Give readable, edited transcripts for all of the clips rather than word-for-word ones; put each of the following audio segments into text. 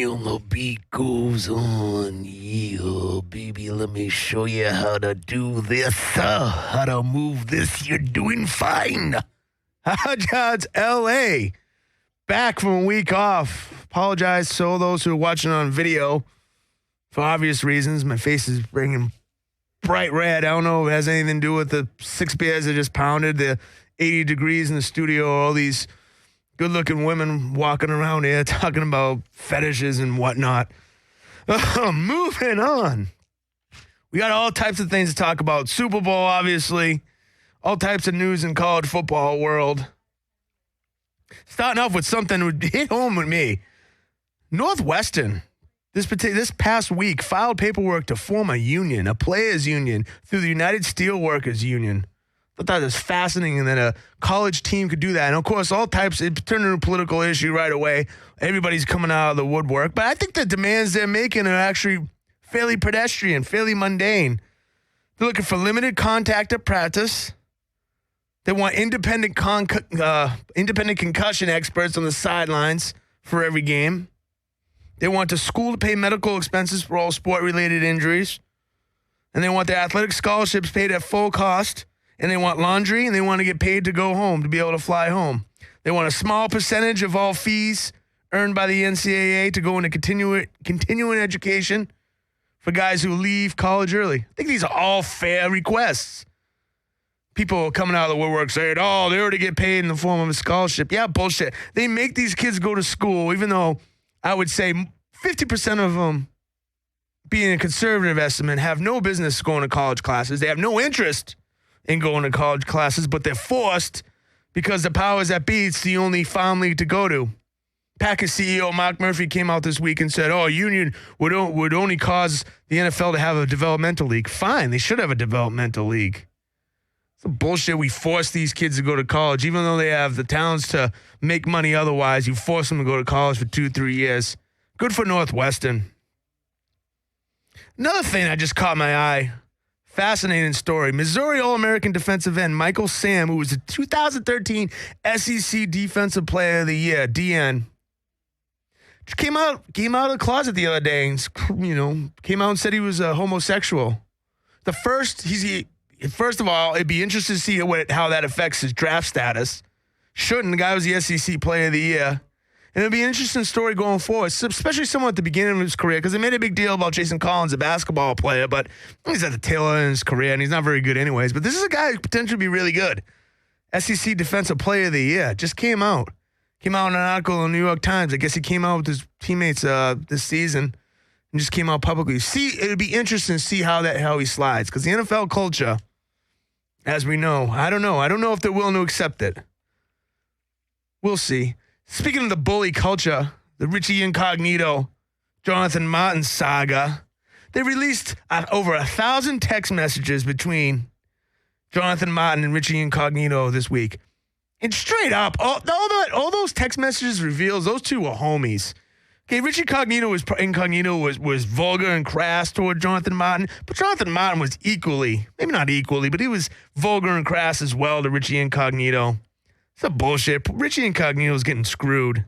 and the beat goes on. Yeah, baby, let me show you how to do this. How to move this. You're doing fine. How's L.A.? Back from a week off. Apologize to all those who are watching on video. For obvious reasons, my face is bringing bright red. I don't know if it has anything to do with the 6 beers I just pounded, the 80 degrees in the studio, all these good-looking women walking around here talking about fetishes and whatnot. Moving on. We got all types of things to talk about. Super Bowl, obviously. All types of news in college football world. Starting off with something that would hit home with me. Northwestern, this past week, filed paperwork to form a union, a players' union, through the United Steelworkers Union. I thought that was fascinating that a college team could do that. And, of course, all types, it turned into a political issue right away. Everybody's coming out of the woodwork. But I think the demands they're making are actually fairly pedestrian, fairly mundane. They're looking for limited contact at practice. They want independent concussion experts on the sidelines for every game. They want the school to pay medical expenses for all sport-related injuries. And they want their athletic scholarships paid at full cost. And they want laundry, and they want to get paid to go home, to be able to fly home. They want a small percentage of all fees earned by the NCAA to go into continuing education for guys who leave college early. I think these are all fair requests. People coming out of the woodwork saying, oh, they already get paid in the form of a scholarship. Yeah, bullshit. They make these kids go to school, even though I would say 50% of them, being a conservative estimate, have no business going to college classes. They have no interest in going to college classes, but they're forced because the powers that be, it's the only farm league to go to. Packers CEO Mark Murphy came out this week and said, a union would only cause the NFL to have a developmental league. Fine, they should have a developmental league. It's bullshit. We force these kids to go to college, even though they have the talents to make money otherwise. You force them to go to college for 2-3 years. Good for Northwestern. Another thing that just caught my eye. Fascinating story. Missouri All-American defensive end Michael Sam, who was the 2013 SEC Defensive Player of the Year, DN, came out of the closet the other day and, came out and said he was a homosexual. First of all, it'd be interesting to see how that affects his draft status. Shouldn't. The guy was the SEC Player of the Year. And it'll be an interesting story going forward, especially someone at the beginning of his career, because they made a big deal about Jason Collins, a basketball player, but he's at the tail end of his career, and he's not very good anyways. But this is a guy who could potentially be really good. SEC Defensive Player of the Year. Just came out. Came out in an article in the New York Times. I guess he came out with his teammates this season and just came out publicly. It would be interesting to see how he slides, because the NFL culture, as we know, I don't know. I don't know if they're willing to accept it. We'll see. Speaking of the bully culture, the Richie Incognito, Jonathan Martin saga, they released over 1,000 text messages between Jonathan Martin and Richie Incognito this week. And straight up, all those text messages reveals those two were homies. Okay, Richie Incognito was vulgar and crass toward Jonathan Martin, but Jonathan Martin was maybe not equally, but he was vulgar and crass as well to Richie Incognito. It's a bullshit. Richie Incognito is getting screwed.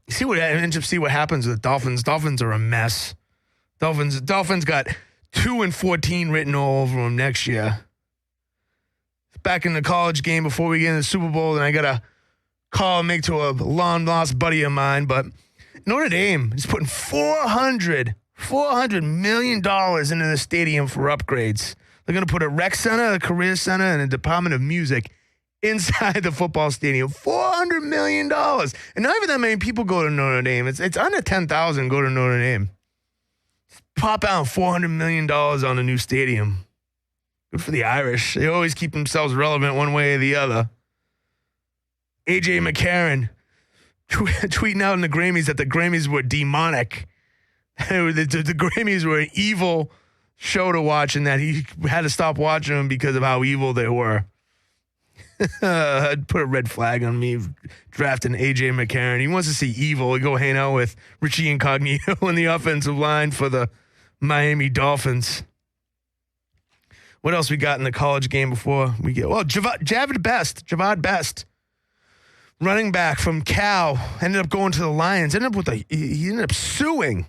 See what happens with the Dolphins. Dolphins are a mess. Dolphins got 2-14 written all over them next year. Back in the college game before we get into the Super Bowl, and I got a call and make to a long-lost buddy of mine, but Notre Dame is putting $400 million into the stadium for upgrades. They're going to put a rec center, a career center, and a department of music inside the football stadium. $400 million. And not even that many people go to Notre Dame. It's under 10,000 go to Notre Dame. Pop out $400 million on a new stadium. Good for the Irish. They always keep themselves relevant one way or the other. A.J. McCarron tweeting out in the Grammys that the Grammys were demonic. The Grammys were an evil show to watch, and that he had to stop watching them because of how evil they were. I'd put a red flag on me drafting A.J. McCarron. He wants to see evil. He'd go hang out with Richie Incognito in the offensive line for the Miami Dolphins. What else we got in the college game before we get? Well, Javad Best running back from Cal, ended up going to the Lions. He ended up suing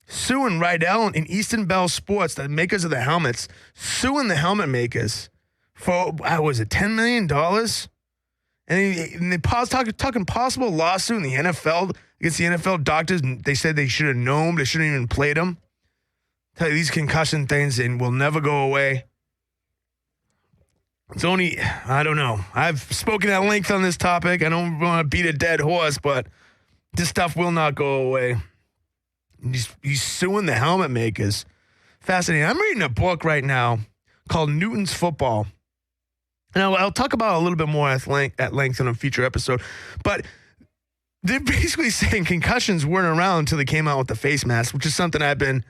Rydell and Easton Bell Sports, the makers of the helmets, suing the helmet makers for, was it $10 million? And they talking possible lawsuit in the NFL against the NFL doctors. They said they should have known. They shouldn't even played them. Tell you, these concussion things and will never go away. It's only, I don't know. I've spoken at length on this topic. I don't want to beat a dead horse, but this stuff will not go away. He's suing the helmet makers. Fascinating. I'm reading a book right now called Newton's Football. And I'll talk about it a little bit more at length in a future episode. But they're basically saying concussions weren't around until they came out with the face mask, which is something I've been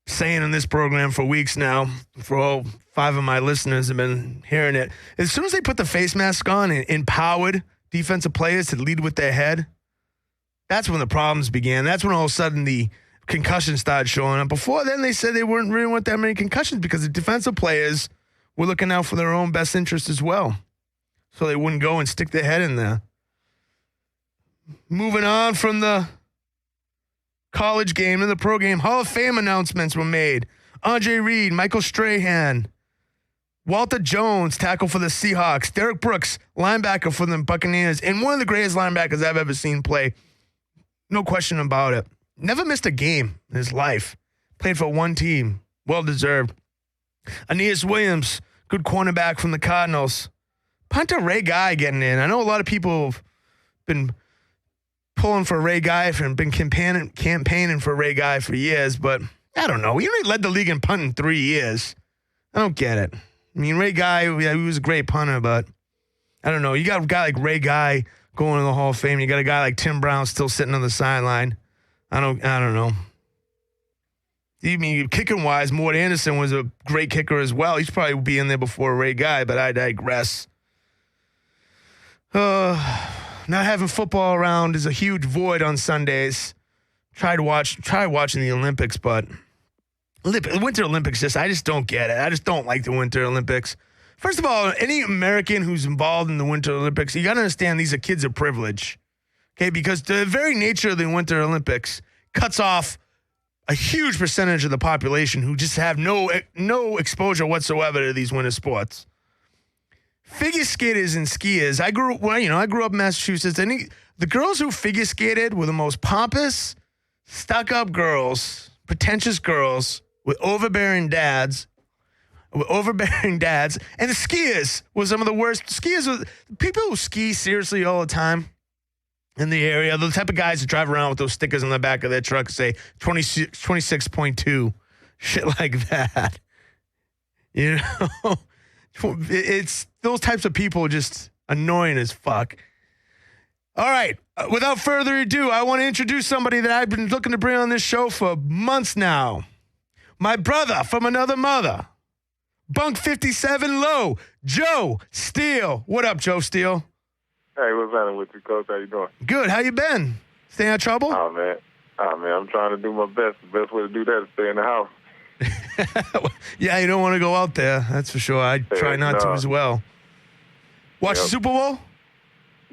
saying in this program for weeks now. For all 5 of my listeners have been hearing it. As soon as they put the face mask on and empowered defensive players to lead with their head, that's when the problems began. That's when all of a sudden the concussions started showing up. Before then, they said they weren't really want that many concussions because the defensive players were looking out for their own best interest as well. So they wouldn't go and stick their head in there. Moving on from the college game to the pro game, Hall of Fame announcements were made. Andre Reed, Michael Strahan, Walter Jones, tackle for the Seahawks, Derek Brooks, linebacker for the Buccaneers, and one of the greatest linebackers I've ever seen play. No question about it. Never missed a game in his life. Played for one team. Well-deserved. Aeneas Williams, good cornerback from the Cardinals. Punter Ray Guy getting in. I know a lot of people have been pulling for Ray Guy and been campaigning for Ray Guy for years, but I don't know. He only led the league in punting 3 years. I don't get it. I mean, Ray Guy, yeah, he was a great punter, but I don't know. You got a guy like Ray Guy going to the Hall of Fame. You got a guy like Tim Brown still sitting on the sideline. I don't know. Even kicking-wise, Mort Anderson was a great kicker as well. He's probably be in there before Ray Guy, but I digress. Not having football around is a huge void on Sundays. Try watching the Olympics, but Winter Olympics, I just don't get it. I just don't like the Winter Olympics. First of all, any American who's involved in the Winter Olympics, you got to understand these are kids of privilege. Okay, because the very nature of the Winter Olympics cuts off a huge percentage of the population who just have no exposure whatsoever to these winter sports. Figure skaters and skiers. I grew up in Massachusetts, and the girls who figure skated were the most pompous, stuck-up girls, pretentious girls with overbearing dads, and the skiers were some of the worst. Skiers were people who ski seriously all the time in the area, the type of guys that drive around with those stickers on the back of their truck say 26.2, shit like that. You know, it's those types of people just annoying as fuck. All right, without further ado, I want to introduce somebody that I've been looking to bring on this show for months now. My brother from another mother, Bunk 57 Low, Joe Steele. What up, Joe Steele? Hey, what's happening with you, Coach? How you doing? Good. How you been? Staying out of trouble? Oh, man, I'm trying to do my best. The best way to do that is stay in the house. Yeah, you don't want to go out there. That's for sure. I try not to as well. Watch the Super Bowl?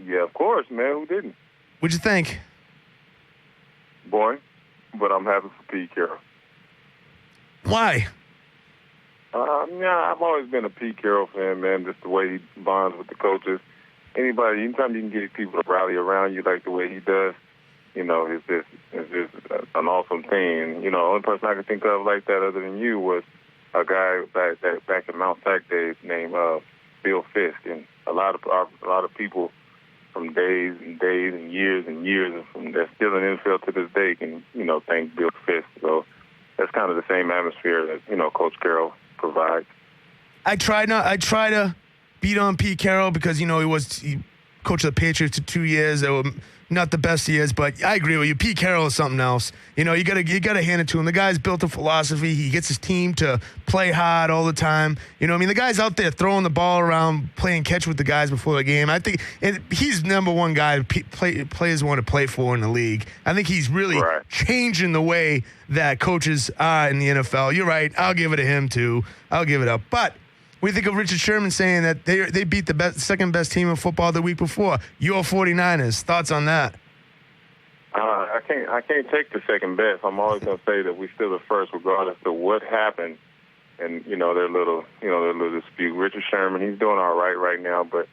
Yeah, of course, man. Who didn't? What'd you think? Boring, but I'm happy for Pete Carroll. Why? Yeah, I've always been a Pete Carroll fan, man. Just the way he bonds with the coaches. Anytime you can get people to rally around you like the way he does, you know, it's just an awesome thing. You know, the only person I can think of like that other than you was a guy back in Mount Sac days named Bill Fisk, and a lot of people from days and years and that's still in the NFL to this day can, you know, thank Bill Fisk. So that's kind of the same atmosphere that, you know, Coach Carroll provides. I try to beat on Pete Carroll because, you know, he coached the Patriots for 2 years. They were not the best years, but I agree with you. Pete Carroll is something else. You know, you gotta hand it to him. The guy's built a philosophy. He gets his team to play hard all the time. You know, I mean, the guy's out there throwing the ball around, playing catch with the guys before the game. I think he's number one guy players want to play for in the league. I think he's really changing the way that coaches are in the NFL. You're right. I'll give it to him too. I'll give it up. But What do you think of Richard Sherman saying that they beat the second best team in football the week before? Your 49ers. Thoughts on that? I can't take the second best. I'm always going to say that we still the first, regardless of what happened. And their little dispute. Richard Sherman, he's doing all right now, but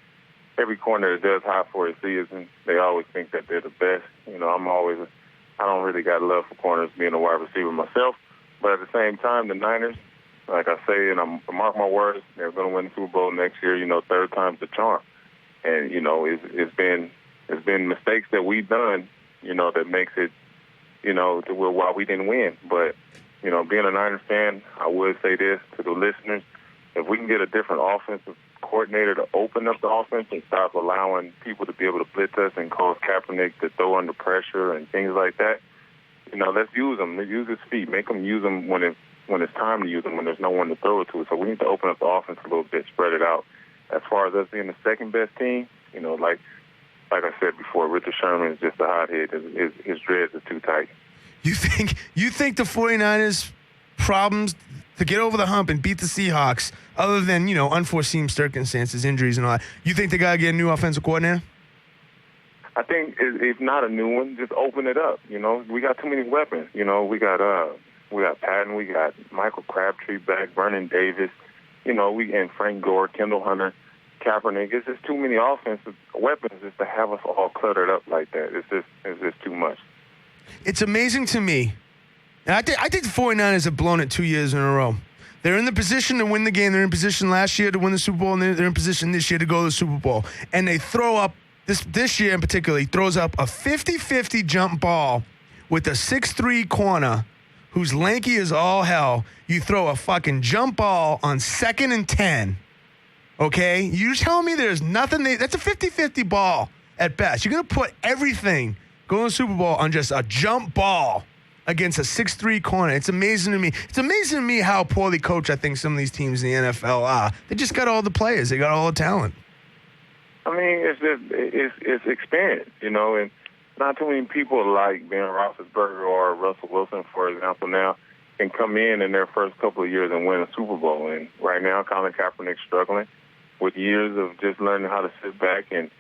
every corner that does high for a season, they always think that they're the best. I don't really got love for corners being a wide receiver myself, but at the same time, the Niners, like I say, and I mark my words, they're going to win the Super Bowl next year. Third time's the charm. And it's been mistakes that we've done, that makes it, to why we didn't win. But being a Niners fan, I would say this to the listeners: if we can get a different offensive coordinator to open up the offense and stop allowing people to be able to blitz us and cause Kaepernick to throw under pressure and things like that, let's use him. Use his feet. Make him use them when it's time to use them, when there's no one to throw it to. So we need to open up the offense a little bit, spread it out. As far as us being the second best team, like I said before, Richard Sherman is just a hothead. His dreads are too tight. You think the 49ers' problems to get over the hump and beat the Seahawks, other than, unforeseen circumstances, injuries and all that, you think they got to get a new offensive coordinator? I think if not a new one, just open it up. We got too many weapons. We got Patton, we got Michael Crabtree back, Vernon Davis, and Frank Gore, Kendall Hunter, Kaepernick. It's just too many offensive weapons just to have us all cluttered up like that. It's just too much. It's amazing to me. And I think the 49ers have blown it 2 years in a row. They're in the position to win the game. They're in position last year to win the Super Bowl, and they're in position this year to go to the Super Bowl. And they throw up, this year in particular, he throws up a 50-50 jump ball with a 6'3" corner who's lanky as all hell. You throw a fucking jump ball on 2nd and 10. Okay? You tell me there's nothing. That's a 50-50 ball at best. You're going to put everything going to the Super Bowl on just a jump ball against a 6'3" corner. It's amazing to me. It's amazing to me how poorly coached I think some of these teams in the NFL are. They just got all the players. They got all the talent. I mean, it's experience, and not too many people like Ben Roethlisberger or Russell Wilson, for example, now can come in their first couple of years and win a Super Bowl. And right now, Colin Kaepernick's struggling with years of just learning how to sit back and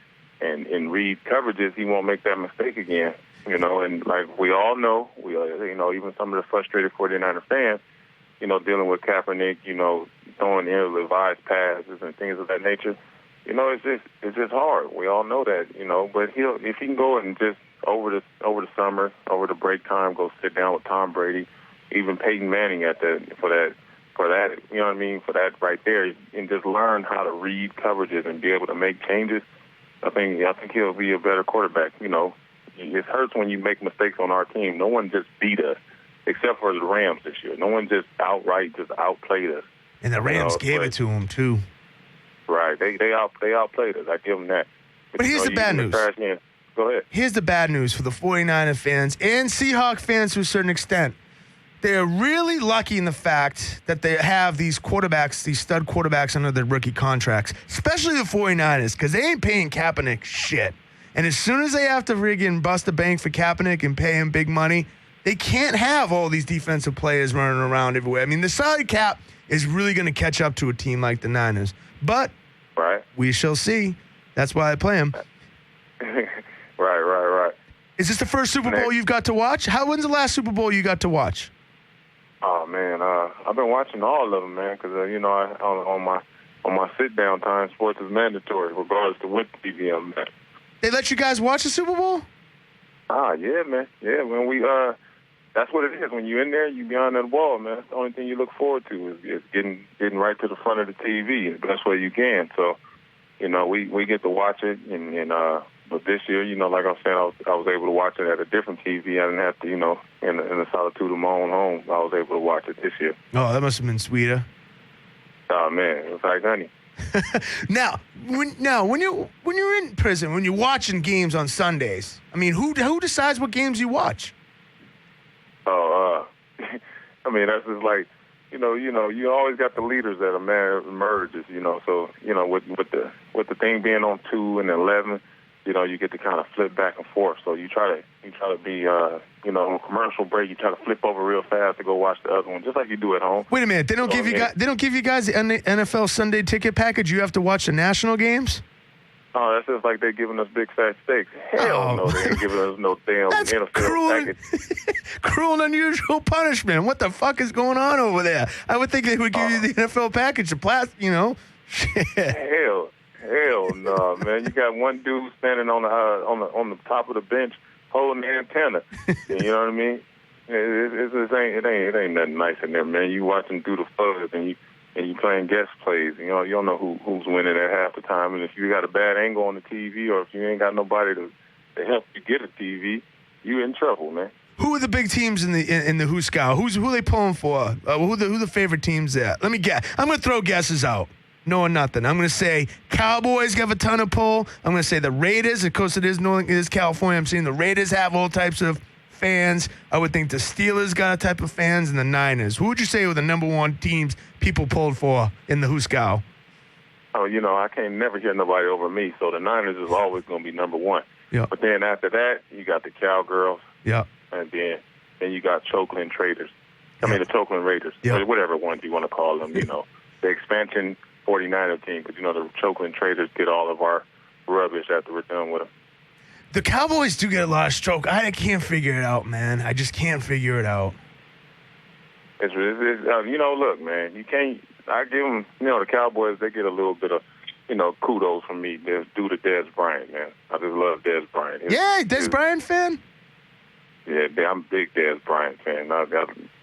read coverages. He won't make that mistake again. And like we all know, even some of the frustrated 49er fans, dealing with Kaepernick, throwing ill-advised passes and things of that nature, it's just hard. We all know that, but if he can go and just over the summer, over the break time, go sit down with Tom Brady, even Peyton Manning for that, for that right there, and just learn how to read coverages and be able to make changes, I think he'll be a better quarterback. It hurts when you make mistakes on our team. No one just beat us, except for the Rams this year. No one just outright outplayed us. And the Rams gave it to them too. Right, they outplayed us. I give them that. But here's the bad news. Go ahead. Here's the bad news for the 49er fans and Seahawk fans to a certain extent. They're really lucky in the fact that they have these quarterbacks, these stud quarterbacks under their rookie contracts, especially the 49ers, because they ain't paying Kaepernick shit. And as soon as they have to friggin' bust a bank for Kaepernick and pay him big money, they can't have all these defensive players running around everywhere. I mean, the salary cap is really going to catch up to a team like the Niners. But we shall see. That's why I play him. Right. Is this the first Super Bowl you've got to watch? When's the last Super Bowl you got to watch? Oh man, I've been watching all of them, man. Because on my sit down time, sports is mandatory, regardless of what TV I'm at. They let you guys watch the Super Bowl? Yeah, man. Yeah, when that's what it is. When you're in there, you behind that wall, man. That's the only thing you look forward to is getting right to the front of the TV the best way you can. So, we get to watch it, and but this year, like I was saying, I was able to watch it at a different TV. I didn't have to, in the solitude of my own home. I was able to watch it this year. Oh, that must have been sweeter. Oh man, it was like honey. Now, when you're in prison, when you're watching games on Sundays, I mean, who decides what games you watch? Oh, I mean, that's just like, you always got the leaders that emerges, So with the thing being on 2 and 11, you get to kind of flip back and forth. So you try to be, on commercial break, you try to flip over real fast to go watch the other one, just like you do at home. Wait a minute, they don't give you guys the NFL Sunday ticket package. You have to watch the national games. Oh, that's just like they're giving us big fat steaks. Hell no, they ain't giving us no damn NFL package. Cruel and unusual punishment. What the fuck is going on over there? I would think they would give you the NFL package, Shit. Hell no, man. You got one dude standing on the top of the bench holding the antenna. You know what I mean? It ain't nothing nice in there, man. You watching through the fuzz and you playing guest plays. You don't know who's winning at half the time. And if you got a bad angle on the TV, or if you ain't got nobody to help you get a TV, you in trouble, man. Who are the big teams in the Who Scout? Who are they pulling for? Who the favorite teams there? Let me guess. I'm gonna throw guesses out. Knowing nothing. I'm going to say Cowboys have a ton of pull. I'm going to say the Raiders. Of course, it is California. I'm saying the Raiders have all types of fans. I would think the Steelers got a type of fans, and the Niners. Who would you say were the number one teams people pulled for in the Who Scout? Oh, I can't never hear nobody over me, so the Niners is always going to be number one. Yep. But then after that, you got the Cowgirls. Yeah. And then you got Chokeland Traders. I mean, the Chokeland Raiders. Yep. Whatever ones you want to call them, The expansion 49er team, because the Chokeland Traders get all of our rubbish after we're done with them. The Cowboys do get a lot of stroke. I can't figure it out, man. I just can't figure it out. It's look, man, you can't. I give them, the Cowboys. They get a little bit of, kudos from me. Due to Dez Bryant, man. I just love Dez Bryant. Dez Bryant fan. Yeah, I'm a big Dez Bryant fan.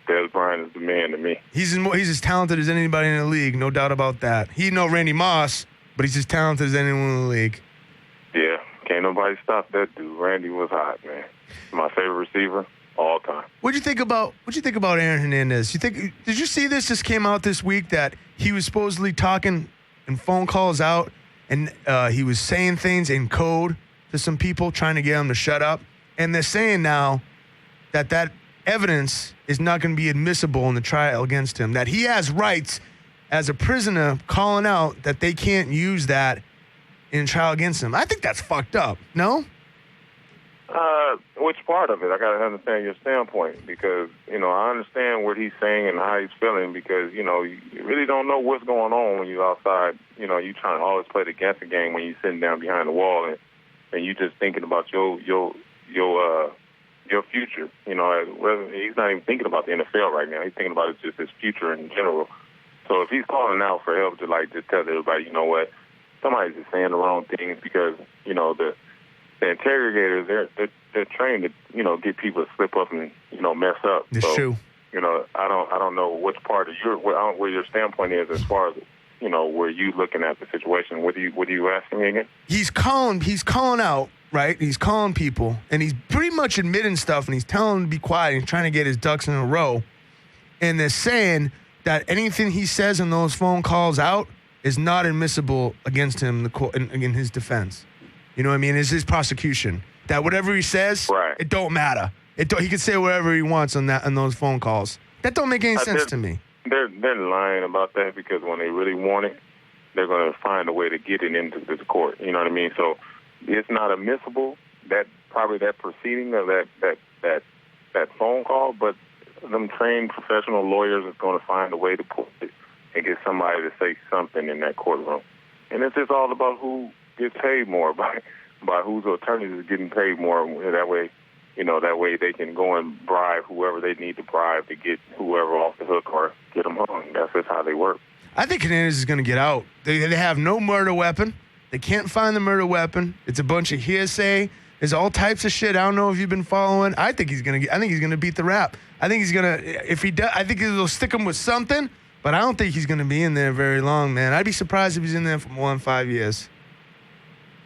Dez Bryant is the man to me. He's as talented as anybody in the league, no doubt about that. He know Randy Moss, but he's as talented as anyone in the league. Yeah, can't nobody stop that dude. Randy was hot, man. My favorite receiver all time. What'd you think about Aaron Hernandez? Did you see this? Just came out this week that he was supposedly talking and phone calls out, and he was saying things in code to some people, trying to get them to shut up. And they're saying now that evidence is not going to be admissible in the trial against him, that he has rights as a prisoner calling out that they can't use that in a trial against him. I think that's fucked up, no? Which part of it? I got to understand your standpoint, because, I understand what he's saying and how he's feeling, because, you really don't know what's going on when you're outside. You trying to always play the guessing game when you're sitting down behind the wall and you just thinking about your future. He's not even thinking about the NFL right now. He's thinking about just his future in general. So if he's calling out for help to just tell everybody, you know what, somebody's just saying the wrong things, because the interrogators, they're trained to get people to slip up and mess up. It's true. I don't know which part of where your standpoint is as far as where you looking at the situation. What are you asking me again? He's calling out. Right? He's calling people, and he's pretty much admitting stuff, and he's telling them to be quiet, and he's trying to get his ducks in a row. And they're saying that anything he says in those phone calls out is not admissible against him in his defense. You know what I mean? It's his prosecution. That whatever he says, right, it don't matter. He can say whatever he wants on those phone calls. That don't make any sense to me. They're lying about that, because when they really want it, they're going to find a way to get it into the court. You know what I mean? So it's not admissible, that proceeding of that phone call, but them trained professional lawyers is going to find a way to pull it and get somebody to say something in that courtroom. And it's just all about who gets paid more, by whose attorneys is getting paid more. That way they can go and bribe whoever they need to bribe to get whoever off the hook or get them hung. That's just how they work. I think Hernandez is going to get out. They have no murder weapon. They can't find the murder weapon. It's a bunch of hearsay. There's all types of shit. I don't know if you've been following. I think he's gonna beat the rap. I think he's gonna. If he does, I think they'll stick him with something. But I don't think he's gonna be in there very long, man. I'd be surprised if he's in there for more than 5 years.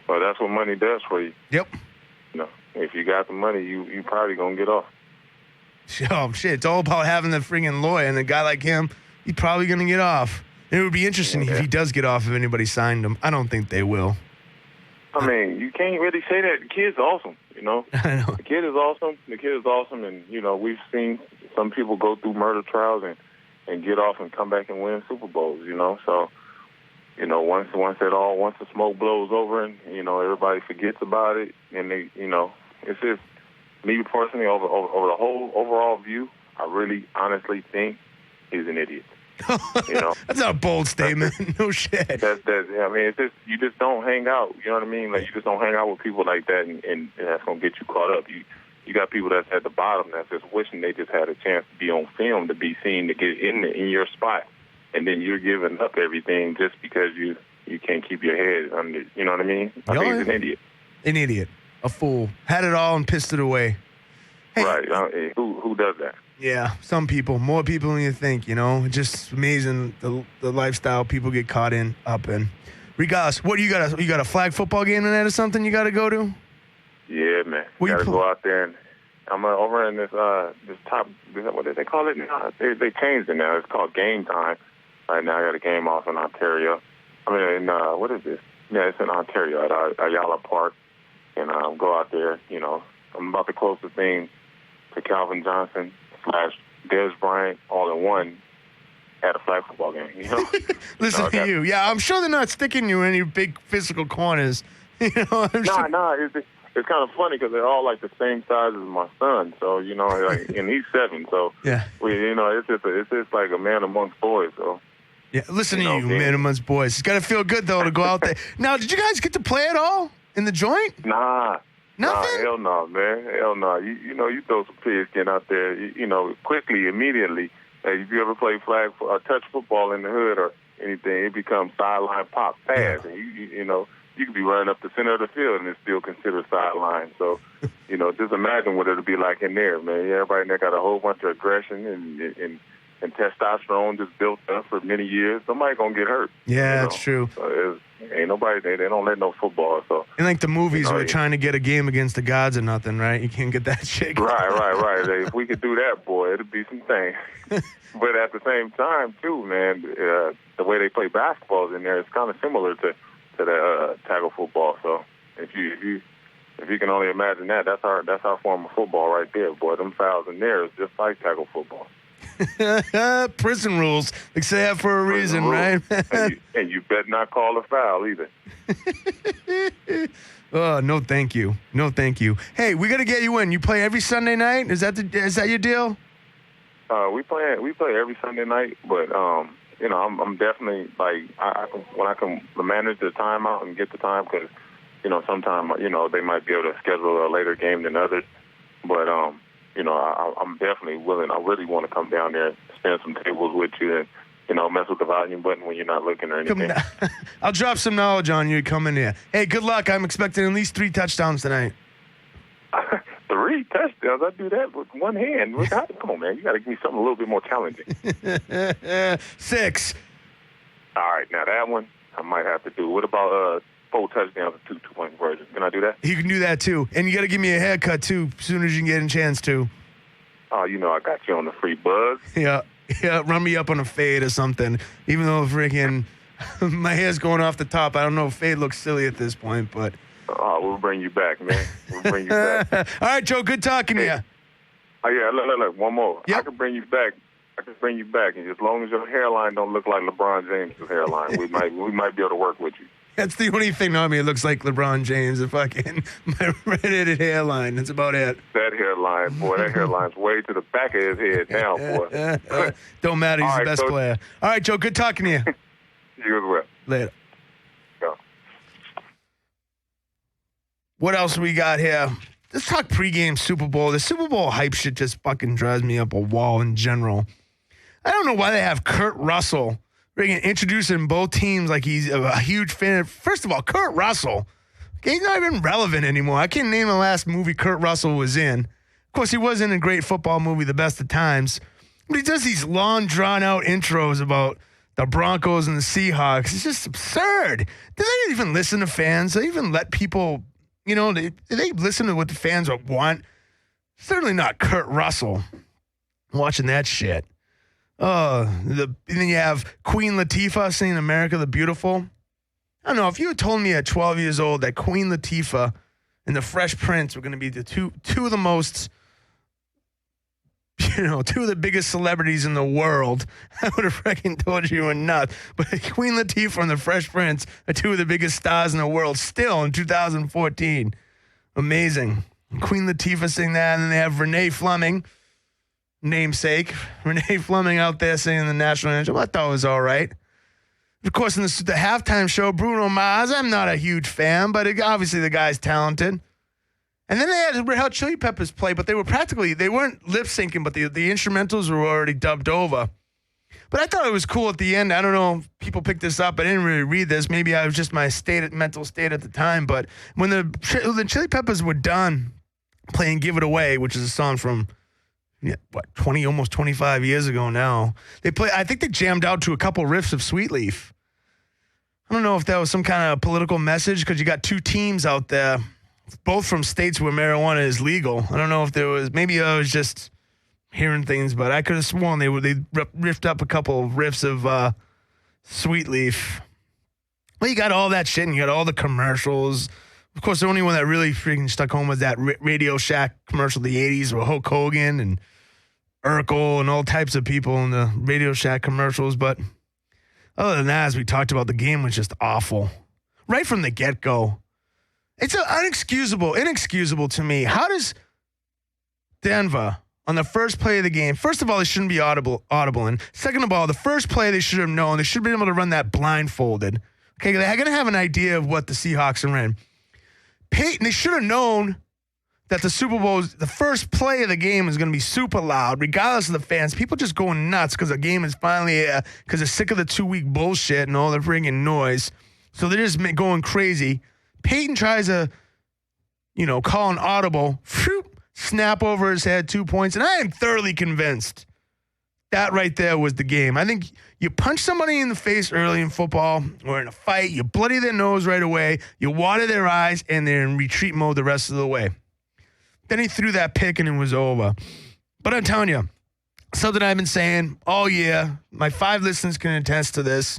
Well, that's what money does for you. Yep. If you got the money, you probably gonna get off. Oh shit! It's all about having the friggin' lawyer, and a guy like him, he's probably gonna get off. It would be interesting if he does get off, if anybody signed him. I don't think they will. I mean, you can't really say that. The kid's awesome, I know. The kid is awesome, and, we've seen some people go through murder trials and get off and come back and win Super Bowls, So, once the smoke blows over and, everybody forgets about it, and it's just me personally over the whole overall view, I really honestly think he's an idiot. That's not a bold statement. No shit. It's just you just don't hang out. You know what I mean? Like, you just don't hang out with people like that, and that's gonna get you caught up. You got people that's at the bottom that's just wishing they just had a chance to be on film, to be seen, to get in your spot, and then you're giving up everything just because you can't keep your head under. You know what I mean? I think he's an idiot. An idiot. A fool. Had it all and pissed it away. Hey, right. Who does that? Yeah, some people. More people than you think, Just amazing the lifestyle people get caught up in. Regardless, what do you got? You got a flag football game tonight or something you got to go to? Yeah, man. Got to go out there, and I'm over in this top. What did they call it now? They changed it now. It's called Game Time. Right now, I got a game off in Ontario. What is this? Yeah, it's in Ontario at Ayala Park, and go out there. I'm about the closest thing to Calvin Johnson / Des Bryant all in one at a flag football game. Listen to you. Yeah, I'm sure they're not sticking you in any big physical corners. It's kind of funny because they're all like the same size as my son. So and he's 7. So yeah, it's just like a man amongst boys. So yeah, listen to you, man amongst boys. It's got to feel good though to go out there. Now, did you guys get to play at all in the joint? Nah. Nothing? Nah, hell no, man. Hell no. You throw some pigskin out there, quickly, immediately. If you ever play flag or touch football in the hood or anything, it becomes sideline pop fast. Yeah. And you could be running up the center of the field and it's still considered sideline. So, just imagine what it'll be like in there, man. Everybody in there got a whole bunch of aggression and testosterone just built up for many years. Somebody gonna get hurt. Yeah, that's true. So ain't nobody. They don't let no football. So and like the movies, we're trying to get a game against the gods or nothing, right? You can't get that shit. Right. If we could do that, boy, it'd be some thing. But at the same time, too, man, the way they play basketball in there is kind of similar to that tackle football. So if you can only imagine that, that's our form of football right there, boy. Them fouls in there is just like tackle football. Prison rules. They say that for a reason, right? and you better not call a foul either. Oh, no, thank you. No, thank you. Hey, we got to get you in. You play every Sunday night? Is that your deal? We play every Sunday night, but I'm definitely like when I can manage the time out and get the time, because sometimes they might be able to schedule a later game than others, but I'm definitely willing. I really want to come down there, spend some tables with you, and mess with the volume button when you're not looking or anything. I'll drop some knowledge on you coming here. Hey, good luck. I'm expecting at least 3 touchdowns tonight. 3 touchdowns? I do that with one hand. Come on, man. You got to give me something a little bit more challenging. 6. All right, now that one I might have to do. What about 4 touchdowns and 2 2-point conversions? Can I do that? You can do that too, and you got to give me a haircut too, as soon as you can get a chance to. Oh, I got you on the free buzz. Yeah, run me up on a fade or something. Even though freaking my hair's going off the top, I don't know if fade looks silly at this point, but. Oh, we'll bring you back, man. We'll bring you back. All right, Joe, good talking to you. Oh, yeah, look, one more. Yep. I can bring you back, and as long as your hairline don't look like LeBron James' hairline, we might be able to work with you. That's the only thing on me. It looks like LeBron James, the fucking my red-headed hairline. That's about it. That hairline's way to the back of his head now, boy. Don't matter. He's the best player. All right, Joe, good talking to you. You as well. Later. Go. What else we got here? Let's talk pregame Super Bowl. The Super Bowl hype shit just fucking drives me up a wall in general. I don't know why they have Kurt Russell introducing both teams like he's a huge fan. First of all, Kurt Russell, he's not even relevant anymore. I can't name the last movie Kurt Russell was in. Of course, he was in a great football movie, The Best of Times. But he does these long, drawn-out intros about the Broncos and the Seahawks. It's just absurd. Do they even listen to fans? Do they even let people, do they listen to what the fans want? Certainly not Kurt Russell watching that shit. And then you have Queen Latifah singing America the Beautiful. I don't know, if you had told me at 12 years old that Queen Latifah and the Fresh Prince were going to be the two of the most two of the biggest celebrities in the world. I would have freaking told you were nuts. But Queen Latifah and the Fresh Prince are two of the biggest stars in the world still in 2014. Amazing. Queen Latifah sing that, and then they have Renee Fleming, namesake. Renee Fleming out there singing the national anthem. I thought it was all right. Of course, in the halftime show, Bruno Mars, I'm not a huge fan, but obviously the guy's talented. And then they had Red Hot Chili Peppers play, but they weren't lip syncing, but the instrumentals were already dubbed over. But I thought it was cool at the end. I don't know if people picked this up. I didn't really read this. Maybe I was just my mental state at the time. But when the Chili Peppers were done playing Give It Away, which is a song from, 20, almost 25 years ago now, I think they jammed out to a couple riffs of Sweet Leaf. I don't know if that was some kind of political message, because you got two teams out there, both from states where marijuana is legal. I don't know if maybe I was just hearing things, but I could have sworn they riffed up a couple of riffs of Sweet Leaf. Well, you got all that shit, and you got all the commercials. Of course, the only one that really freaking stuck home was that Radio Shack commercial of the 80s with Hulk Hogan and Urkel and all types of people in the Radio Shack commercials. But other than that, as we talked about, the game was just awful. Right from the get-go. It's inexcusable to me. How does Denver, on the first play of the game, first of all, they shouldn't be audible in. Second of all, the first play they should have known. They should have been able to run that blindfolded. Okay, they're going to have an idea of what the Seahawks are in. Peyton, they should have known that the Super Bowl, the first play of the game is going to be super loud, regardless of the fans. People just going nuts because the game is finally, because they're sick of the 2-week bullshit and all the friggin' noise. So they're just going crazy. Peyton tries to, call an audible, snap over his head, 2 points, and I am thoroughly convinced that right there was the game. I think you punch somebody in the face early in football or in a fight, you bloody their nose right away, you water their eyes, and they're in retreat mode the rest of the way. Then he threw that pick, and it was over. But I'm telling you, something I've been saying all year, my 5 listeners can attest to this.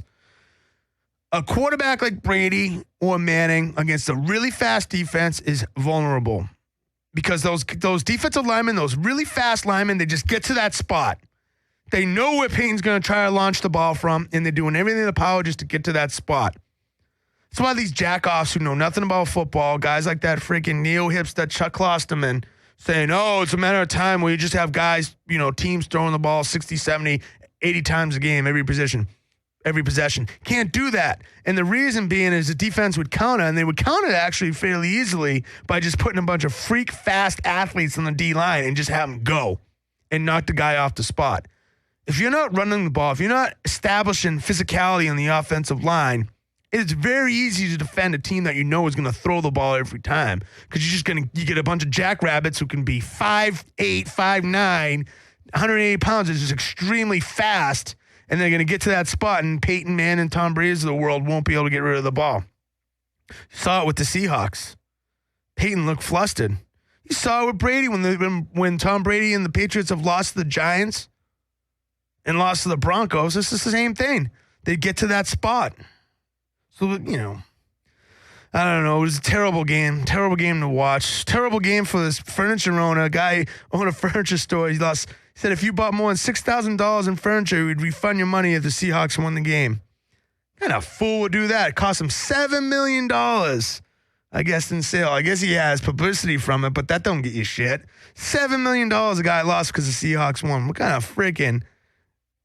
A quarterback like Brady or Manning against a really fast defense is vulnerable, because those defensive linemen, those really fast linemen, they just get to that spot. They know where Peyton's going to try to launch the ball from, and they're doing everything in their power just to get to that spot. That's why these jackoffs who know nothing about football, guys like that freaking neo-hipster Chuck Klosterman, saying, it's a matter of time where you just have guys, teams throwing the ball 60, 70, 80 times a game, every possession. Can't do that. And the reason being is the defense would counter, and they would counter actually fairly easily by just putting a bunch of freak fast athletes on the D-line and just have them go and knock the guy off the spot. If you're not running the ball, if you're not establishing physicality on the offensive line, it's very easy to defend a team that is going to throw the ball every time, because you get a bunch of jackrabbits who can be 5'8", 5'9", 180 pounds, is just extremely fast, and they're going to get to that spot, and Peyton Manning and Tom Brady of the world won't be able to get rid of the ball. You saw it with the Seahawks. Peyton looked flustered. You saw it with Brady when Tom Brady and the Patriots have lost to the Giants and lost to the Broncos. This is the same thing. They get to that spot. So, I don't know. It was a terrible game to watch. Terrible game for this furniture owner. A guy owned a furniture store. He said if you bought more than $6,000 in furniture, we'd refund your money if the Seahawks won the game. What kind of fool would do that? It cost him $7 million, I guess, in sale. I guess he has publicity from it, but that don't get you shit. $7 million a guy lost because the Seahawks won. What kind of freaking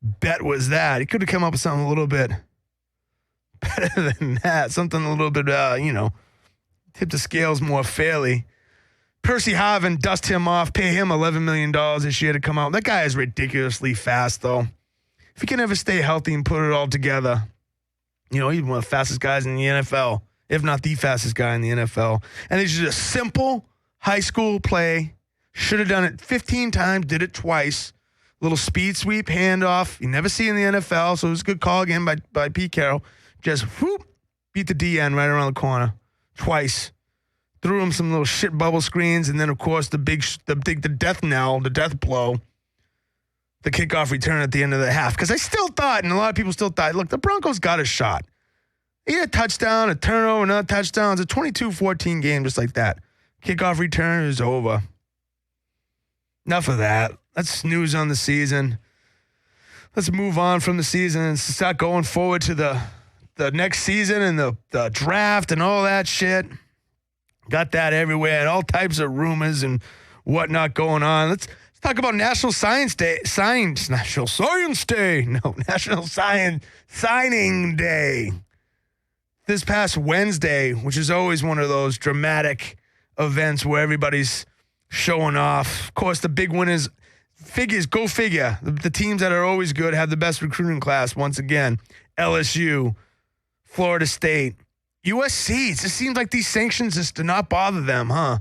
bet was that? He could have come up with something a little bit better than that. Something a little bit, tip the scales more fairly. Percy Harvin, dust him off, pay him $11 million this year to come out. That guy is ridiculously fast, though. If he can ever stay healthy and put it all together, he's one of the fastest guys in the NFL, if not the fastest guy in the NFL. And it's just a simple high school play. Should have done it 15 times, did it twice. Little speed sweep, handoff. You never see in the NFL, so it was a good call again by Pete Carroll. Just beat the DN right around the corner twice. Threw him some little shit bubble screens, and then of course the death knell, the death blow, the kickoff return at the end of the half. Because I still thought, and a lot of people still thought, look, the Broncos got a shot. He had a touchdown, a turnover, another touchdown. It's a 22-14 game just like that. Kickoff return is over. Enough of that. let's snooze on the season. Let's move on from the season and start going forward to the next season and the draft and all that shit. Got that everywhere and all types of rumors and whatnot going on. Let's talk about National Science Day. National Science Day. No, National Science Signing Day. This past Wednesday, which is always one of those dramatic events where everybody's showing off. Of course, the big winners, go figure. The teams that are always good have the best recruiting class once again. LSU, Florida State, USC. It just seems like these sanctions just do not bother them, huh?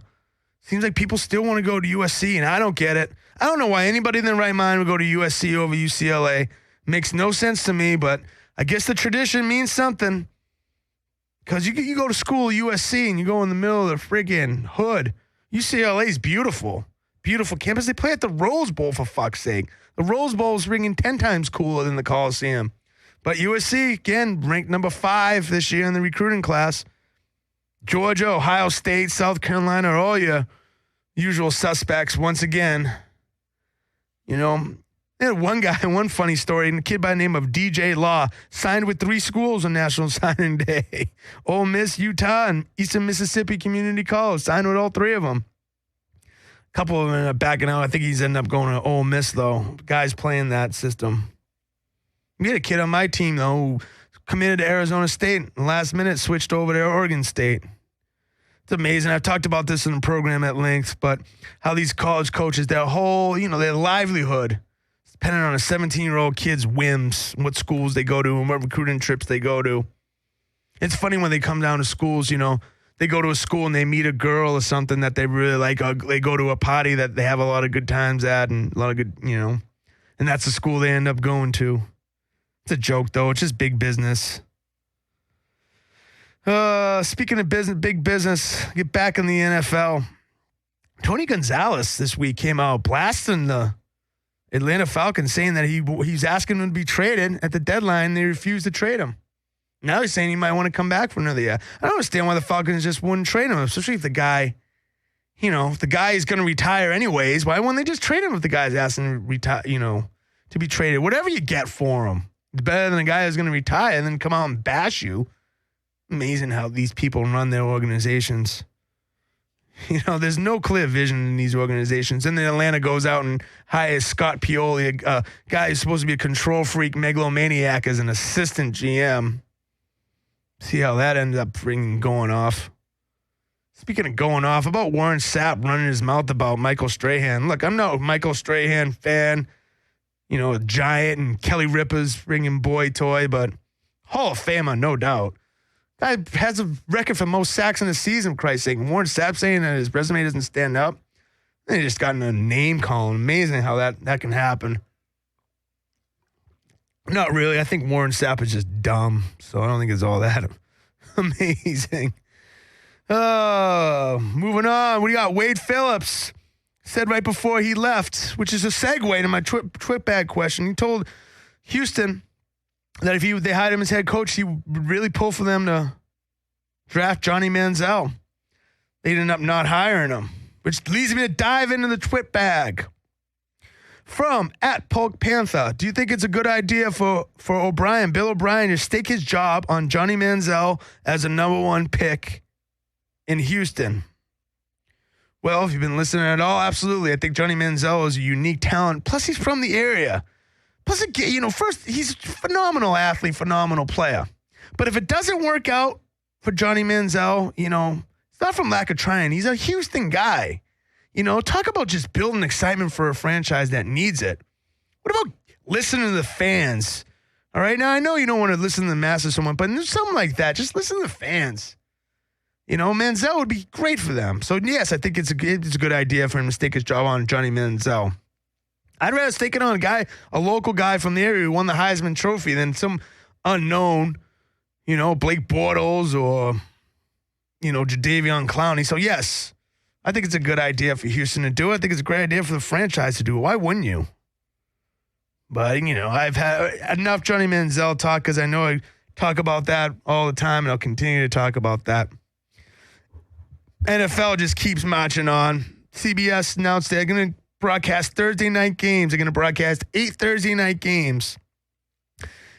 Seems like people still want to go to USC, and I don't get it. I don't know why anybody in their right mind would go to USC over UCLA. Makes no sense to me, but I guess the tradition means something. Because you go to school at USC and you go in the middle of the friggin' hood. UCLA is beautiful. Beautiful campus. They play at the Rose Bowl, for fuck's sake. The Rose Bowl is ringing 10 times cooler than the Coliseum. But USC, again, ranked number 5 this year in the recruiting class. Georgia, Ohio State, South Carolina are all your usual suspects once again. You know, one funny story, a kid by the name of DJ Law signed with 3 schools on National Signing Day. Ole Miss, Utah, and Eastern Mississippi Community College. Signed with all 3 of them. A couple of them ended up backing out. I think he's ended up going to Ole Miss, though. Guys playing that system. We had a kid on my team, though, who committed to Arizona State and last minute switched over to Oregon State. It's amazing. I've talked about this in the program at length, but how these college coaches, their whole, their livelihood is dependent on a 17-year-old kid's whims, what schools they go to and what recruiting trips they go to. It's funny when they come down to schools, they go to a school and they meet a girl or something that they really like. They go to a party that they have a lot of good times at and a lot of good, and that's the school they end up going to. It's a joke, though. It's just big business. Speaking of business, big business, get back in the NFL. Tony Gonzalez this week came out blasting the Atlanta Falcons, saying that he's asking them to be traded at the deadline. And they refused to trade him. Now he's saying he might want to come back for another year. I don't understand why the Falcons just wouldn't trade him, especially if the guy, if the guy is going to retire anyways. Why wouldn't they just trade him if the guy's asking to retire, to be traded? Whatever you get for him. It's better than a guy who's going to retire and then come out and bash you. Amazing how these people run their organizations. There's no clear vision in these organizations. And then Atlanta goes out and hires Scott Pioli, a guy who's supposed to be a control freak, megalomaniac, as an assistant GM. See how that ends up going off. Speaking of going off, about Warren Sapp running his mouth about Michael Strahan. Look, I'm not a Michael Strahan fan. A giant and Kelly Ripa's bringing boy toy, but Hall of Famer, no doubt. Guy has a record for most sacks in a season, for Christ's sake. Warren Sapp saying that his resume doesn't stand up. Then he just gotten a name calling. Amazing how that can happen. Not really. I think Warren Sapp is just dumb, so I don't think it's all that amazing. Moving on. We got Wade Phillips. Said right before he left, which is a segue to my twit bag question. He told Houston that if they hired him as head coach, he would really pull for them to draft Johnny Manziel. They ended up not hiring him, which leads me to dive into the twit bag. From @PolkPanther, do you think it's a good idea for Bill O'Brien, to stake his job on Johnny Manziel as a number 1 pick in Houston? Well, if you've been listening at all, absolutely. I think Johnny Manziel is a unique talent. Plus, he's from the area. Plus, first, he's a phenomenal athlete, phenomenal player. But if it doesn't work out for Johnny Manziel, it's not from lack of trying. He's a Houston guy. Talk about just building excitement for a franchise that needs it. What about listening to the fans? All right, now I know you don't want to listen to the masses so much, but there's something like that. Just listen to the fans. Manziel would be great for them. So, yes, I think it's a good idea for him to stake his job on Johnny Manziel. I'd rather stake it on a local guy from the area who won the Heisman Trophy than some unknown, Blake Bortles or, Jadeveon Clowney. So, yes, I think it's a good idea for Houston to do it. I think it's a great idea for the franchise to do it. Why wouldn't you? But, I've had enough Johnny Manziel talk because I know I talk about that all the time, and I'll continue to talk about that. NFL just keeps marching on. CBS announced they're going to broadcast Thursday night games. They're going to broadcast 8 Thursday night games.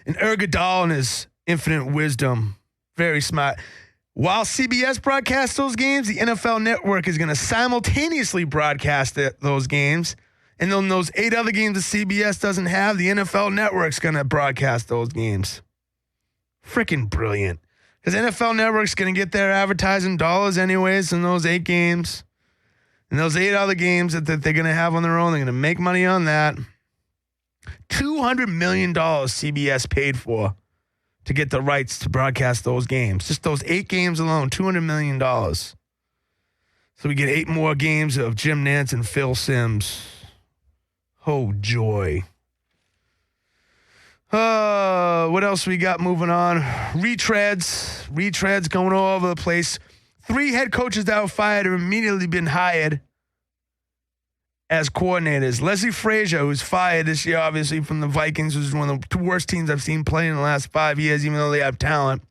And Ergadal, in his infinite wisdom, very smart. While CBS broadcasts those games, the NFL Network is going to simultaneously broadcast those games. And then those 8 other games that CBS doesn't have, the NFL Network's going to broadcast those games. Freaking brilliant. Because NFL Network's going to get their advertising dollars anyways in those 8 games. And those 8 other games that they're going to have on their own, they're going to make money on that. $200 million CBS paid for to get the rights to broadcast those games. Just those 8 games alone, $200 million. So we get 8 more games of Jim Nantz and Phil Simms. Oh, joy. What else we got moving on? Retreads going all over the place. 3 head coaches that were fired have immediately been hired as coordinators. Leslie Frazier, who's fired this year, obviously, from the Vikings, who's one of the 2 worst teams I've seen play in the last 5 years, even though they have talent.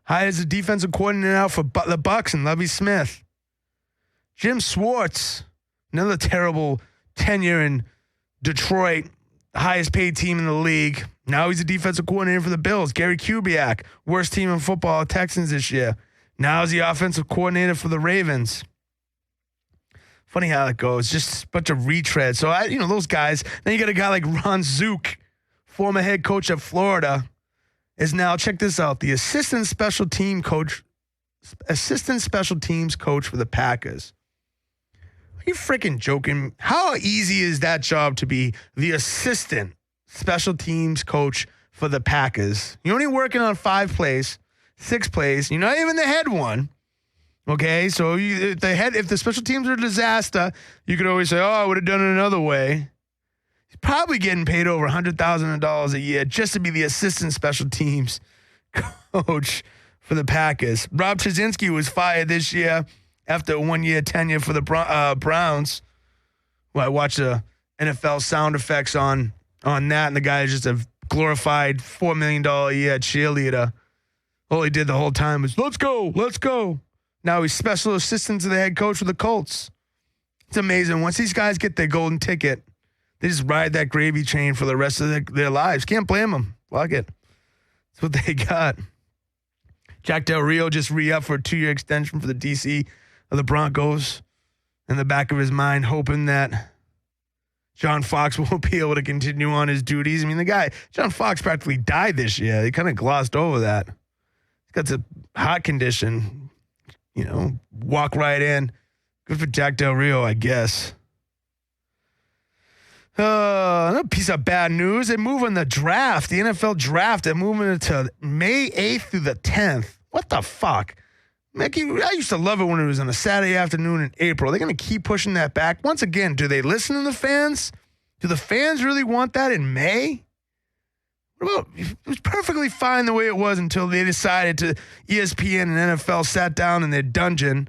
Hired as a defensive coordinator now for the Bucs and Lovie Smith. Jim Schwartz, another terrible tenure in Detroit, highest paid team in the league. Now he's a defensive coordinator for the Bills. Gary Kubiak, worst team in football, Texans this year. Now he's the offensive coordinator for the Ravens. Funny how it goes. Just a bunch of retreads. So, those guys. Then you got a guy like Ron Zook, former head coach of Florida, is now, check this out, the assistant special teams coach for the Packers. Are you freaking joking? How easy is that job to be the assistant special teams coach for the Packers? You're only working on 5 plays, 6 plays. You're not even the head one. Okay, so if the special teams are a disaster, you could always say, I would have done it another way. He's probably getting paid over $100,000 a year just to be the assistant special teams coach for the Packers. Rob Trzcinski was fired this year after a 1-year tenure for the Browns. Well, I watched the NFL sound effects on that, and the guy is just a glorified $4 million a year cheerleader. All he did the whole time was, let's go, let's go. Now he's special assistant to the head coach for the Colts. It's amazing. Once these guys get their golden ticket, they just ride that gravy train for the rest of their lives. Can't blame them. Fuck it. That's what they got. Jack Del Rio just re-upped for a 2-year extension for the DC of the Broncos. In the back of his mind, hoping that John Fox won't be able to continue on his duties. I mean, John Fox practically died this year. They kind of glossed over that. He's got a heart condition. Walk right in. Good for Jack Del Rio, I guess. Another piece of bad news. They're moving the draft, the NFL draft. They're moving it to May 8th through the 10th. What the fuck? Mickey, I used to love it when it was on a Saturday afternoon in April. They're going to keep pushing that back. Once again, do they listen to the fans? Do the fans really want that in May? Well, it was perfectly fine the way it was until they decided to, ESPN and NFL sat down in their dungeon,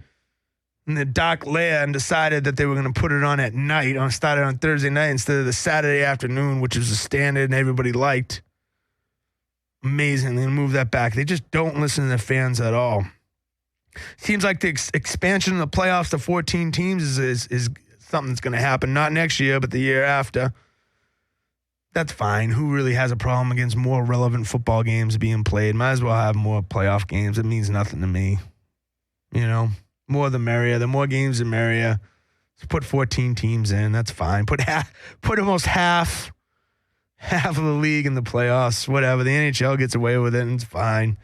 in their dark lair, and decided that they were going to put it on at night, started on Thursday night instead of the Saturday afternoon, which was the standard and everybody liked. Amazing. They moved that back. They just don't listen to the fans at all. Seems like the expansion of the playoffs to 14 teams is something that's going to happen, not next year, but the year after. That's fine. Who really has a problem against more relevant football games being played? Might as well have more playoff games. It means nothing to me. More the merrier. The more games, the merrier. Let's put 14 teams in. That's fine. Put almost half of the league in the playoffs. Whatever. The NHL gets away with it, and it's fine.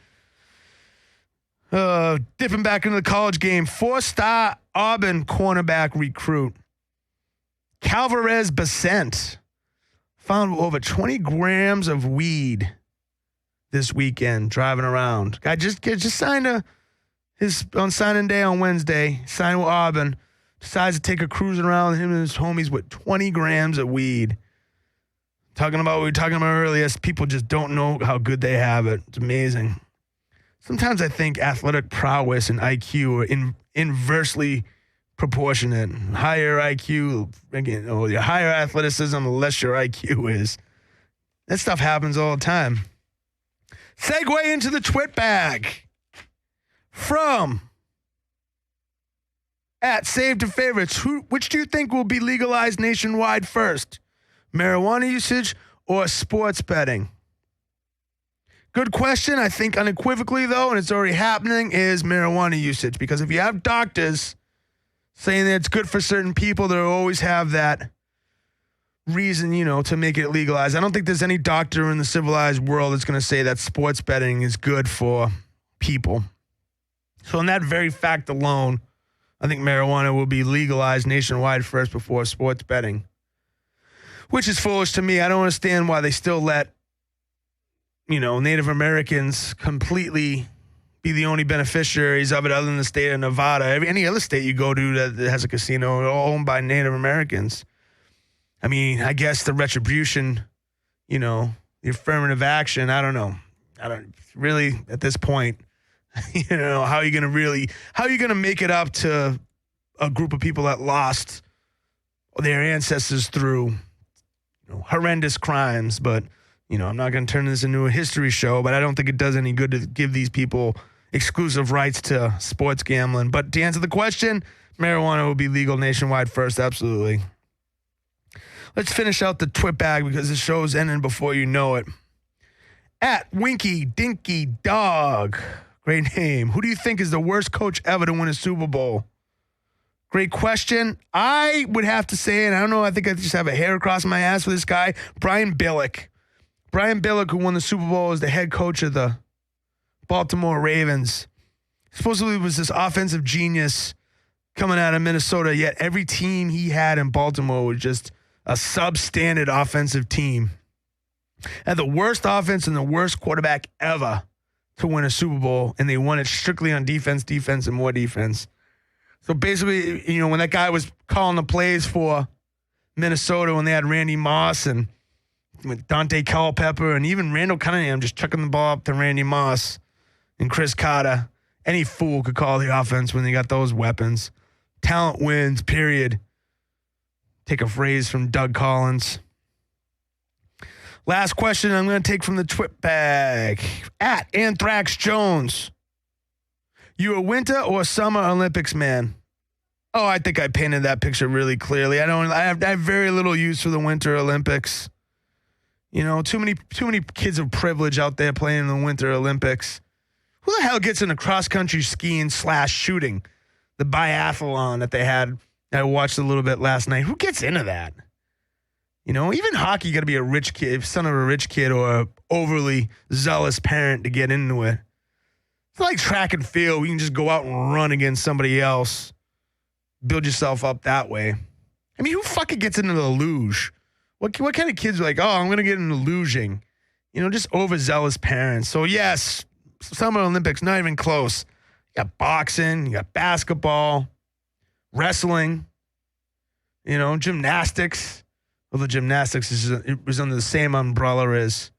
Dipping back into the college game. 4-star Auburn cornerback recruit Calvarez Basent found over 20 grams of weed this weekend driving around. Guy just signed on signing day on Wednesday. Signed with Auburn. Decides to take a cruise around with him and his homies with 20 grams of weed. Talking about what we were talking about earlier. People just don't know how good they have it. It's amazing. Sometimes I think athletic prowess and IQ are inversely proportionate. Higher IQ, the higher athleticism, the less your IQ is. That stuff happens all the time. Segue into the twit bag from At Save to Favorites, which do you think will be legalized nationwide first? Marijuana usage or sports betting? Good question. I think unequivocally, though, and it's already happening, is marijuana usage. Because if you have doctors saying that it's good for certain people, they'll always have that reason, to make it legalized. I don't think there's any doctor in the civilized world that's going to say that sports betting is good for people. So in that very fact alone, I think marijuana will be legalized nationwide first before sports betting, which is foolish to me. I don't understand why they still let, Native Americans completely be the only beneficiaries of it other than the state of Nevada. Any other state you go to that has a casino owned by Native Americans. I mean, I guess the retribution, the affirmative action, I don't know. I don't really, at this point, how are you going to make it up to a group of people that lost their ancestors through horrendous crimes? But, I'm not going to turn this into a history show, but I don't think it does any good to give these people exclusive rights to sports gambling. But to answer the question, marijuana will be legal nationwide first, absolutely. Let's finish out the twit bag because the show's ending before you know it. At Winky Dinky Dog. Great name. Who do you think is the worst coach ever to win a Super Bowl? Great question. I would have to say, and I don't know, I think I just have a hair across my ass for this guy, Brian Billick. Brian Billick, who won the Super Bowl as the head coach of the Baltimore Ravens. Supposedly was this offensive genius coming out of Minnesota, yet every team he had in Baltimore was just a substandard offensive team. Had the worst offense and the worst quarterback ever to win a Super Bowl, and they won it strictly on defense, and more defense. So basically, when that guy was calling the plays for Minnesota when they had Randy Moss and with Dante Culpepper and even Randall Cunningham just chucking the ball up to Randy Moss and Chris Carter, any fool could call the offense when they got those weapons. Talent wins, period. Take a phrase from Doug Collins. Last question I'm going to take from the twit bag. At Anthrax Jones. You a winter or summer Olympics man? Oh, I think I painted that picture really clearly. I have very little use for the Winter Olympics. Too many kids of privilege out there playing in the Winter Olympics. Who the hell gets into cross-country skiing / shooting? The biathlon that they had. I watched a little bit last night. Who gets into that? Even hockey, you got to be a rich kid, son of a rich kid or an overly zealous parent to get into it. It's like track and field. You can just go out and run against somebody else. Build yourself up that way. I mean, who fucking gets into the luge? What kind of kids are like, oh, I'm going to get into luging? Just overzealous parents. So, yes, Summer Olympics, not even close. You got boxing, you got basketball, wrestling, gymnastics. Although gymnastics was under the same umbrella as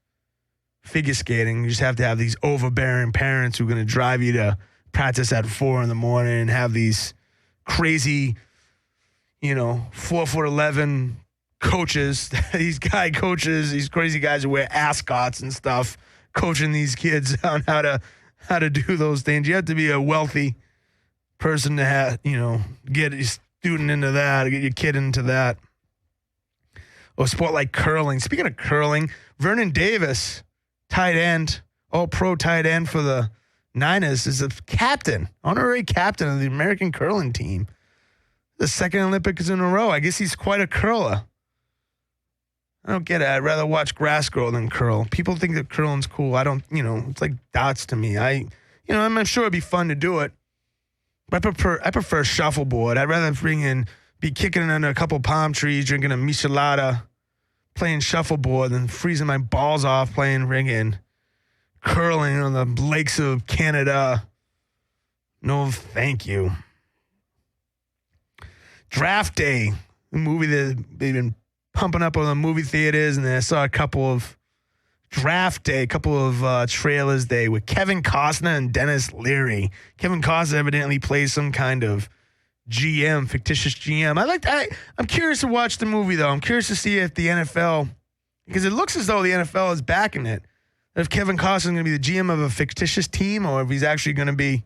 figure skating. You just have to have these overbearing parents who are going to drive you to practice at 4 a.m. and have these crazy, 4'11" coaches, these crazy guys who wear ascots and stuff, coaching these kids on how to do those things. You have to be a wealthy person to have, get a student into that, get your kid into that. Or a sport like curling. Speaking of curling, Vernon Davis, tight end, all-pro tight end for the Niners, is a captain, honorary captain of the American curling team. The second Olympics in a row. I guess he's quite a curler. I don't get it. I'd rather watch grass grow than curl. People think that curling's cool. I don't, it's like dots to me. I'm sure it'd be fun to do it. But I prefer shuffleboard. I'd rather be kicking under a couple palm trees, drinking a michelada, playing shuffleboard than freezing my balls off playing curling on the lakes of Canada. No, thank you. Draft Day, the movie that they've been pumping up on the movie theaters, and then I saw a couple of trailers there with Kevin Costner and Dennis Leary. Kevin Costner evidently plays some kind of GM, fictitious GM. I'm curious to watch the movie, though. I'm curious to see if the NFL, because it looks as though the NFL is backing it. If Kevin Costner is going to be the GM of a fictitious team, or if he's actually going to be,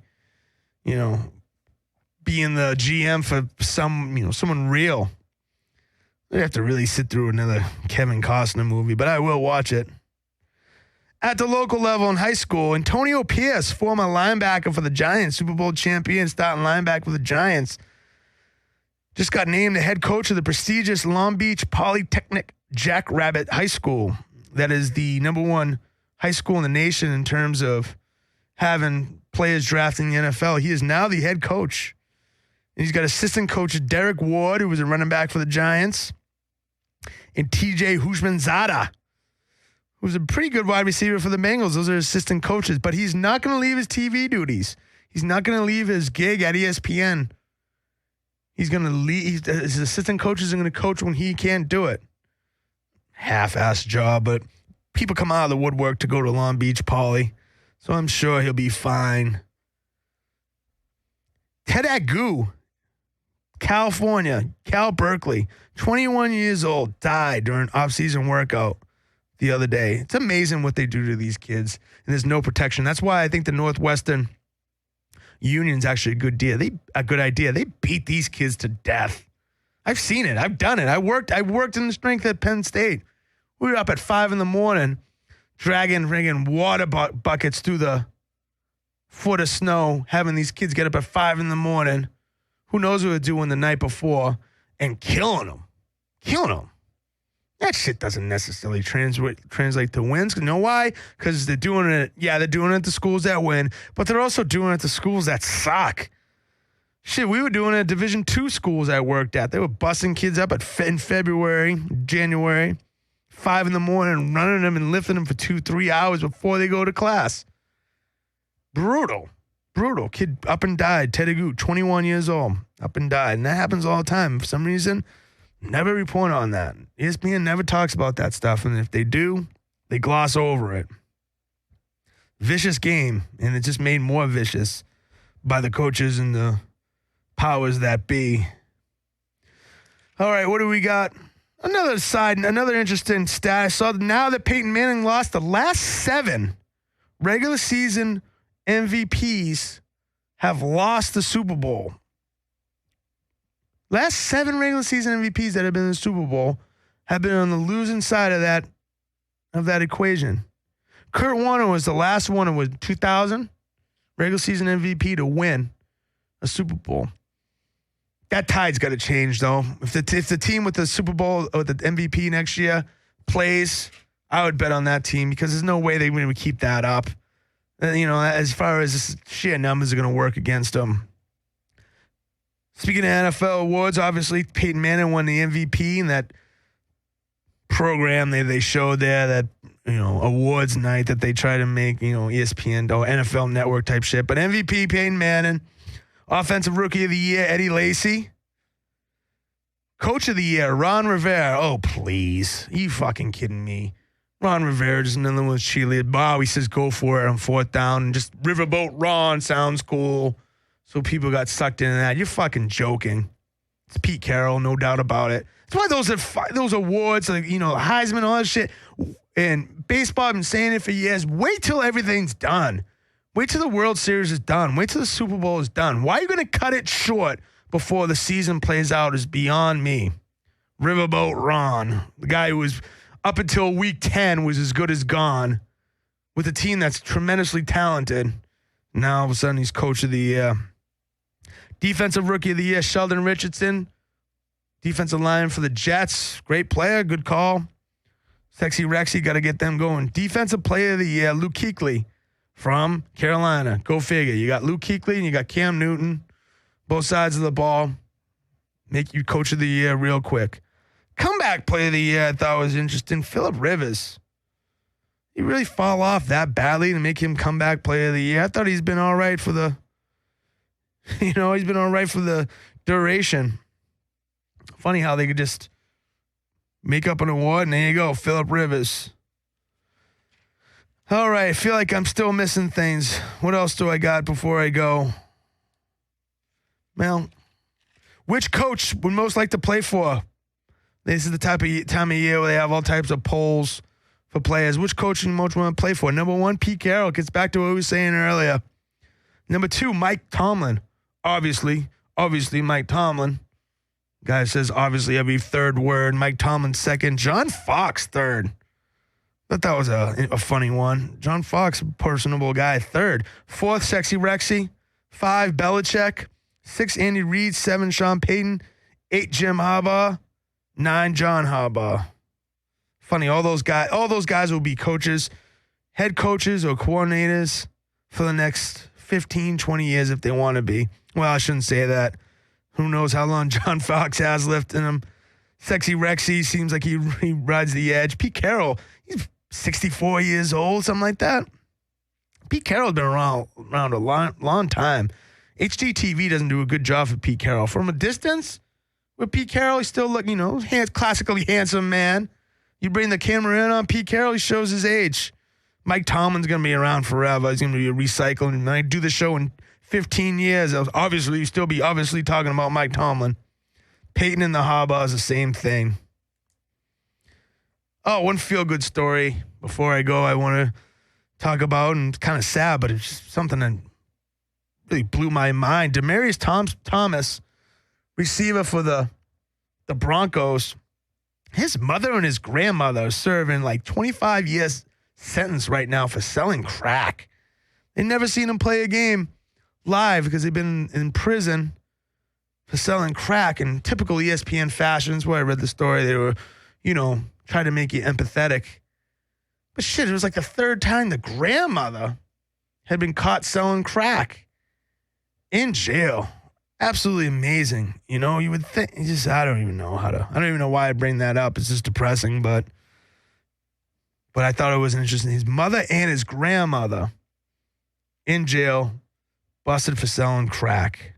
being the GM for someone real. I have to really sit through another Kevin Costner movie, but I will watch it. At the local level in high school, Antonio Pierce, former linebacker for the Giants, Super Bowl champion, starting linebacker for the Giants, just got named the head coach of the prestigious Long Beach Polytechnic Jackrabbit High School. That is the number one high school in the nation in terms of having players drafted in the NFL. He is now the head coach. And he's got assistant coach Derek Ward, who was a running back for the Giants, and TJ Houshmandzadeh, who's a pretty good wide receiver for the Bengals. Those are assistant coaches. But he's not going to leave his TV duties. He's not going to leave his gig at ESPN. He's going to leave. His assistant coaches are going to coach when he can't do it. Half-assed job, but people come out of the woodwork to go to Long Beach Poly, so I'm sure he'll be fine. Ted Agu, California, Cal Berkeley, 21 years old, died during off-season workout the other day. It's amazing what they do to these kids, and there's no protection. That's why I think the Northwestern Union's actually a good idea. They beat these kids to death. I've seen it. I've done it. I worked in the strength at Penn State. We were up at 5 a.m, dragging water buckets through the foot of snow, having these kids get up at 5 a.m. Who knows what they're doing the night before, and killing them. That shit doesn't necessarily translate to wins. You know why? Because they're doing it. Yeah, they're doing it at the schools that win, but they're also doing it at the schools that suck. Shit, we were doing it at Division II schools I worked at. They were busting kids up in February, January, 5 a.m, running them and lifting them for 2-3 hours before they go to class. Brutal. Kid up and died. Ted Agu, 21 years old, up and died. And that happens all the time. For some reason, never report on that. ESPN never talks about that stuff. And if they do, they gloss over it. Vicious game. And it just made more vicious by the coaches and the powers that be. All right, what do we got? Another interesting stat. I saw that now that Peyton Manning lost the last 7 regular season MVPs have lost the Super Bowl. Last 7 regular season MVPs that have been in the Super Bowl have been on the losing side of that equation. Kurt Warner was the last one with 2000 regular season MVP to win a Super Bowl. That tide's got to change, though. If the team with the Super Bowl or the MVP next year plays, I would bet on that team because there's no way they would keep that up. As far as sheer numbers are going to work against them. Speaking of NFL awards, obviously Peyton Manning won the MVP in that program they showed there, that awards night that they try to make ESPN or NFL Network type shit. But MVP Peyton Manning, Offensive Rookie of the Year Eddie Lacy, Coach of the Year Ron Rivera. Oh please, are you fucking kidding me? Ron Rivera just another one cheerleader. Bow, he says go for it on 4th down. And just Riverboat Ron sounds cool. So people got sucked into that. You're fucking joking. It's Pete Carroll, no doubt about it. That's why those awards, like, Heisman, all that shit. And baseball, I've been saying it for years. Wait till everything's done. Wait till the World Series is done. Wait till the Super Bowl is done. Why are you going to cut it short before the season plays out is beyond me. Riverboat Ron, the guy who was up until week 10 was as good as gone with a team that's tremendously talented. Now all of a sudden he's Coach of the Year. Defensive Rookie of the Year, Sheldon Richardson. Defensive line for the Jets. Great player, good call. Sexy Rexy, got to get them going. Defensive Player of the Year, Luke Kuechly from Carolina. Go figure. You got Luke Kuechly and you got Cam Newton. Both sides of the ball. Make you Coach of the Year real quick. Comeback Player of the Year I thought was interesting. Phillip Rivers. He really fall off that badly to make him Comeback Player of the Year. I thought he's been all right for the, he's been all right for the duration. Funny how they could just make up an award and there you go, Phillip Rivers. All right, I feel like I'm still missing things. What else do I got before I go? Well, which coach would most like to play for? This is the time of year where they have all types of polls for players. Which coach do you most want to play for? Number 1, Pete Carroll. Gets back to what we were saying earlier. Number 2, Mike Tomlin. Obviously. obviously Mike Tomlin. Guy says obviously every third word. Mike Tomlin second. John Fox third. Thought that was a funny one. John Fox, personable guy, third. Fourth, Sexy Rexy. 5, Belichick. 6, Andy Reid. 7, Sean Payton. 8, Jim Harbaugh. 9, John Harbaugh. Funny, all those guys will be coaches, head coaches or coordinators for the next 15, 20 years if they want to be. Well, I shouldn't say that. Who knows how long John Fox has left in him. Sexy Rexy seems like he rides the edge. Pete Carroll, he's 64 years old, something like that. Pete Carroll's been around a long time. HGTV doesn't do a good job for Pete Carroll. From a distance, with Pete Carroll, he still look, classically handsome man. You bring the camera in on Pete Carroll, he shows his age. Mike Tomlin's going to be around forever. He's going to be recycling. And I do the show in 15 years. Obviously, you still be talking about Mike Tomlin. Peyton and the Harbaugh is the same thing. Oh, one feel-good story before I go I want to talk about, and it's kind of sad, but it's just something that really blew my mind. Demaryius Thomas, receiver for the Broncos, his mother and his grandmother are serving like 25 years sentence right now for selling crack. They never seen him play a game live because they've been in prison for selling crack in typical ESPN fashions. Where I read the story, they were, trying to make you empathetic. But shit, it was like the third time the grandmother had been caught selling crack in jail. Absolutely amazing. You would think, I don't even know why I bring that up. It's just depressing, but I thought it was interesting. His mother and his grandmother in jail, busted for selling crack.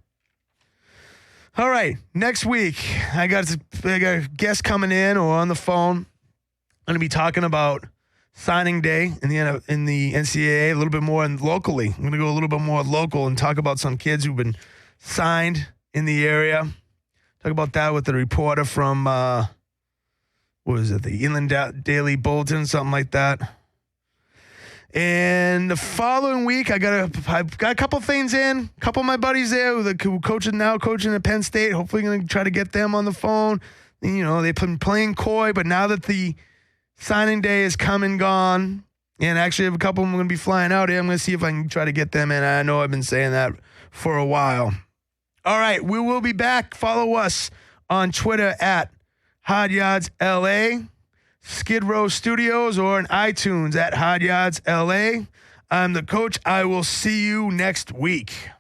All right, next week, I got a guest coming in or on the phone. I'm going to be talking about signing day in the NCAA a little bit more locally. I'm going to go a little bit more local and talk about some kids who've been signed in the area. Talk about that with the reporter from, the Inland Daily Bulletin, something like that. And the following week, I've got a couple things in. A couple of my buddies there who coaching at Penn State. Hopefully going to try to get them on the phone. They've been playing coy, but now that the signing day is come and gone, and actually I have a couple of them going to be flying out here, I'm going to see if I can try to get them in. I know I've been saying that for a while. All right, we will be back. Follow us on Twitter at Hard Yards LA, Skidrow Studios, or on iTunes at Hard Yards LA. I'm the coach. I will see you next week.